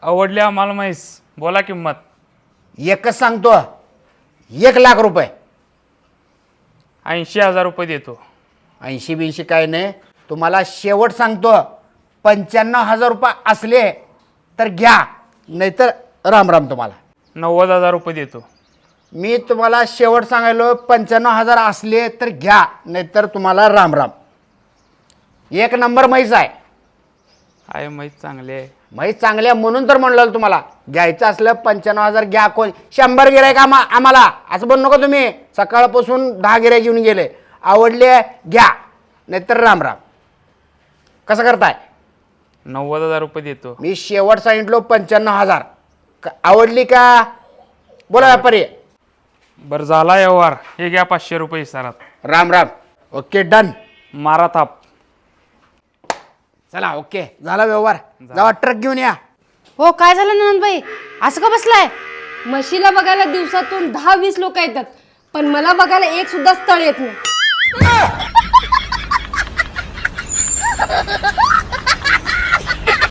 आवडली आम्हाला म्हैस, बोला किंमत. एकच सांगतो, 1,00,000 रुपये. 80,000 रुपये देतो. 80-82 काय नाही, तुम्हाला शेवट सांगतो, 95,000 रुपये असले तर घ्या, नाहीतर राम राम. तुम्हाला 90,000 रुपये देतो. मी तुम्हाला शेवट सांगायलो, 95,000 असले तर घ्या, नाहीतर तुम्हाला राम राम. 1 नंबर म्हैस आहे. आहे म्हैस चांगली आहे. म्हैस चांगल्या म्हणून तर म्हणलं तुम्हाला, घ्यायचं असलं 95,000 घ्या. कोण 100 गिरायक आम्हाला असं बोलू नका तुम्ही. सकाळपासून 10 गिरायक घेऊन गेले. आवडले घ्या, नाहीतर राम राम. कसं करताय? 90,000 रुपये देतो. मी शेवट सांगितलो 95,000. आवडली का? बोला व्यापारी. बरं झाला व्यवहार. हे घ्या 500 रुपये इसारात. राम राम. Okay done. मारा थाप. चला ओके झाला व्यवहार. जावा ट्रक घेऊन या. हो काय झालं नंदबाई, असं का बसलाय? म्हशीला बघायला दिवसातून 10-20 लोक येतात, पण मला बघायला एक सुद्धा स्थळ येत नाही.